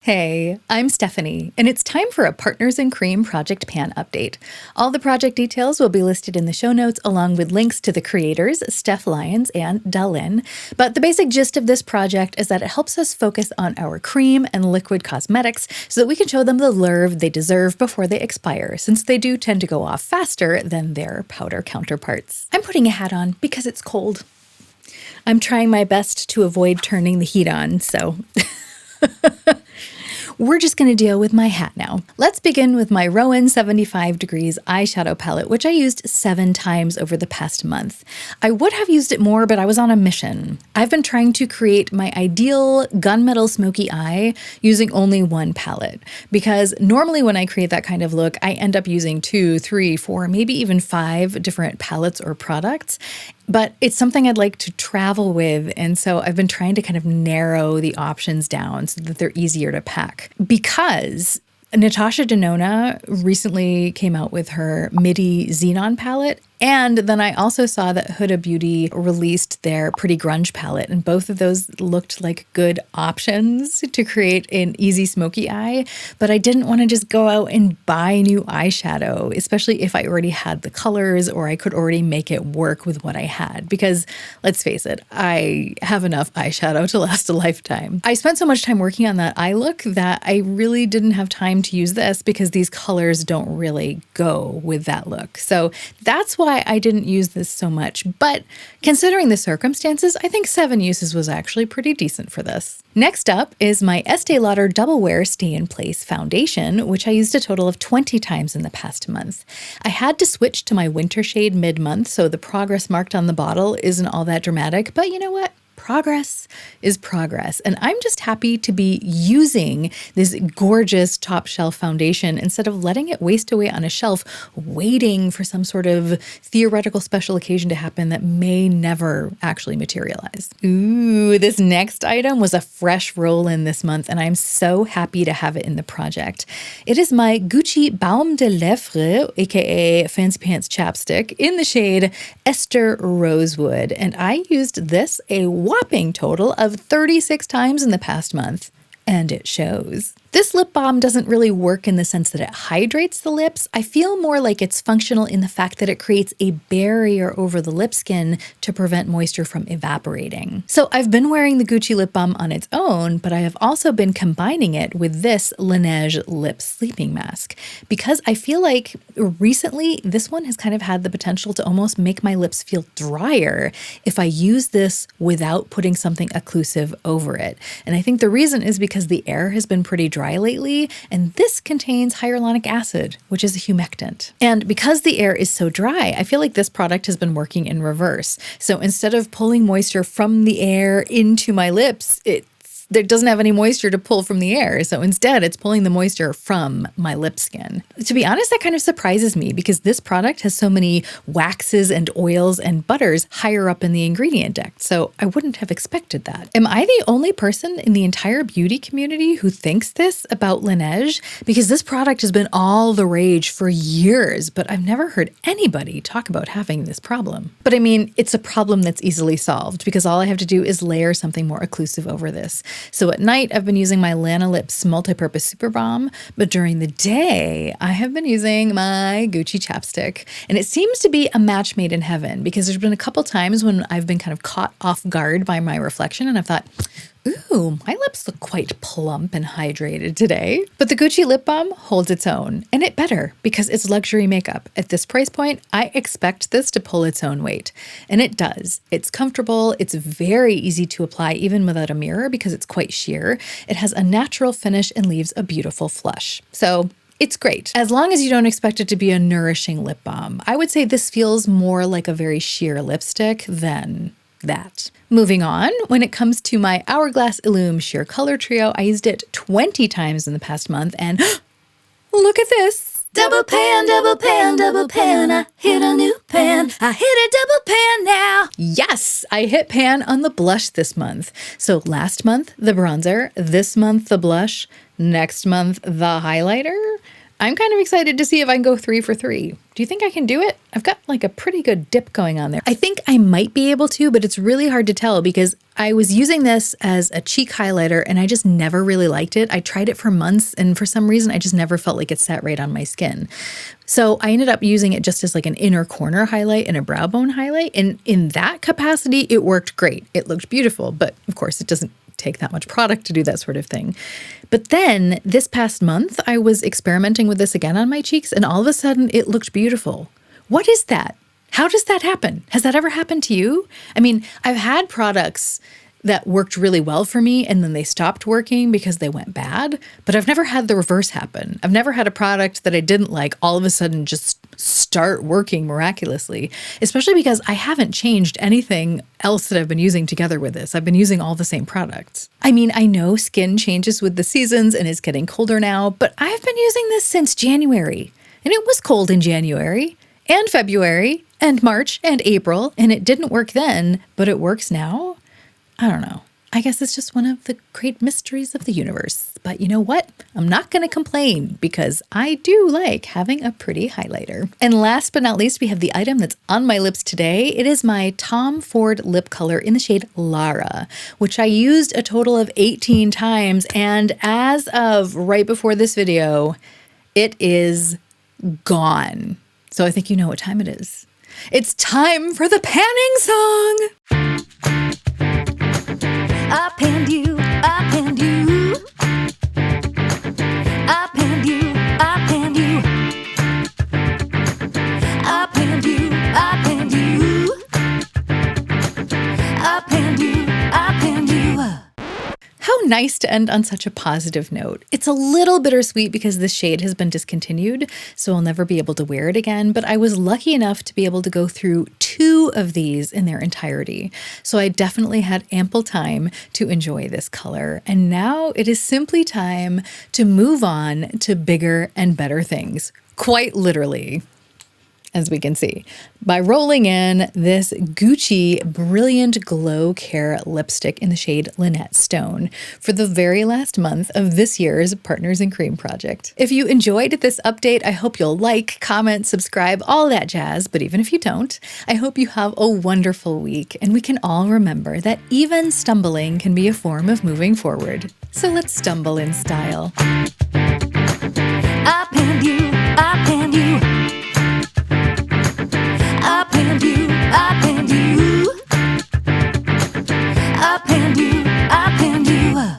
Hey, I'm Stephanie, and it's time for a Partners in Cream Project Pan update. All the project details will be listed in the show notes, along with links to the creators, Steph Lyons and Dalin. But the basic gist of this project is that it helps us focus on our cream and liquid cosmetics so that we can show them the lurv they deserve before they expire, since they do tend to go off faster than their powder counterparts. I'm putting a hat on because it's cold. I'm trying my best to avoid turning the heat on, so... We're just going to deal with my hat now. Let's begin with my Roen 75 Degrees eyeshadow palette, which I used 7 times over the past month. I would have used it more, but I was on a mission. I've been trying to create my ideal gunmetal smoky eye using only one palette, because normally when I create that kind of look, I end up using 2, 3, 4, maybe even 5 different palettes or products. But it's something I'd like to travel with, and so I've been trying to kind of narrow the options down so that they're easier to pack. Because Natasha Denona recently came out with her Midi Xenon palette, and then I also saw that Huda Beauty released their Pretty Grunge palette, and both of those looked like good options to create an easy smoky eye, but I didn't want to just go out and buy new eyeshadow, especially if I already had the colors or I could already make it work with what I had, because let's face it, I have enough eyeshadow to last a lifetime. I spent so much time working on that eye look that I really didn't have time to use this because these colors don't really go with that look. So that's why I didn't use this so much, but considering the circumstances, I think 7 uses was actually pretty decent for this. Next up is my Estee Lauder Double Wear Stay in Place foundation, which I used a total of 20 times in the past month. I had to switch to my winter shade mid-month, so the progress marked on the bottle isn't all that dramatic, but you know what? Progress is progress, and I'm just happy to be using this gorgeous top shelf foundation instead of letting it waste away on a shelf waiting for some sort of theoretical special occasion to happen that may never actually materialize. Ooh, this next item was a fresh roll-in this month, and I'm so happy to have it in the project. It is my Gucci Baume de Lèvres, aka Fancy Pants Chapstick, in the shade Ester Rosewood, and I used this a whopping total of 36 times in the past month, and it shows. This lip balm doesn't really work in the sense that it hydrates the lips. I feel more like it's functional in the fact that it creates a barrier over the lip skin to prevent moisture from evaporating. So I've been wearing the Gucci lip balm on its own, but I have also been combining it with this Laniege Lip Sleeping Mask, because I feel like recently this one has kind of had the potential to almost make my lips feel drier if I use this without putting something occlusive over it. And I think the reason is because the air has been pretty dry lately, and this contains hyaluronic acid, which is a humectant. And because the air is so dry, I feel like this product has been working in reverse. So instead of pulling moisture from the air into my lips, it doesn't have any moisture to pull from the air. So instead, it's pulling the moisture from my lip skin. To be honest, that kind of surprises me because this product has so many waxes and oils and butters higher up in the ingredient deck. So I wouldn't have expected that. Am I the only person in the entire beauty community who thinks this about Laniege? Because this product has been all the rage for years, but I've never heard anybody talk about having this problem. But I mean, it's a problem that's easily solved because all I have to do is layer something more occlusive over this. So at night, I've been using my Lana Lips Multi-Purpose Super Balm, but during the day, I have been using my Gucci chapstick. And it seems to be a match made in heaven because there's been a couple times when I've been kind of caught off guard by my reflection and I've thought, ooh, my lips look quite plump and hydrated today. But the Gucci lip balm holds its own, and it better because it's luxury makeup. At this price point, I expect this to pull its own weight, and it does. It's comfortable, it's very easy to apply even without a mirror because it's quite sheer. It has a natural finish and leaves a beautiful flush. So it's great, as long as you don't expect it to be a nourishing lip balm. I would say this feels more like a very sheer lipstick than that. Moving on, when it comes to my Hourglass Illume Sheer Color Trio, I used it 20 times in the past month, and look at this. Double pan, double pan, double pan, I hit a new pan, I hit a double pan now. Yes, I hit pan on the blush this month. So last month, the bronzer, this month, the blush, next month, the highlighter. I'm kind of excited to see if I can go 3 for 3. Do you think I can do it? I've got like a pretty good dip going on there. I think I might be able to, but it's really hard to tell because I was using this as a cheek highlighter and I just never really liked it. I tried it for months and for some reason I just never felt like it sat right on my skin. So I ended up using it just as like an inner corner highlight and a brow bone highlight. And in that capacity, it worked great. It looked beautiful, but of course it doesn't take that much product to do that sort of thing. But then this past month, I was experimenting with this again on my cheeks and all of a sudden it looked beautiful. What is that? How does that happen? Has that ever happened to you? I mean, I've had products that worked really well for me and then they stopped working because they went bad, but I've never had the reverse happen. I've never had a product that I didn't like all of a sudden just start working miraculously, especially because I haven't changed anything else that I've been using together with this. I've been using all the same products. I mean, I know skin changes with the seasons and it's getting colder now, but I've been using this since January and it was cold in January and February and March and April and it didn't work then, but it works now. I don't know. I guess it's just one of the great mysteries of the universe. But you know what? I'm not going to complain because I do like having a pretty highlighter. And last but not least, we have the item that's on my lips today. It is my Tom Ford lip color in the shade Lara, which I used a total of 18 times. And as of right before this video, it is gone. So I think you know what time it is. It's time for the panning song. I panned you, I panned you. I panned you, I panned you. I panned you, I panned you. I panned you, I panned you. How nice to end on such a positive note. It's a little bittersweet because this shade has been discontinued, so I'll never be able to wear it again, but I was lucky enough to be able to go through 2 of these in their entirety. So I definitely had ample time to enjoy this color. And now it is simply time to move on to bigger and better things, quite literally, as we can see, by rolling in this Gucci Brilliant Glow Care lipstick in the shade Lynette Stone for the very last month of this year's Partners in Cream project. If you enjoyed this update, I hope you'll like, comment, subscribe, all that jazz. But even if you don't, I hope you have a wonderful week and we can all remember that even stumbling can be a form of moving forward. So let's stumble in style.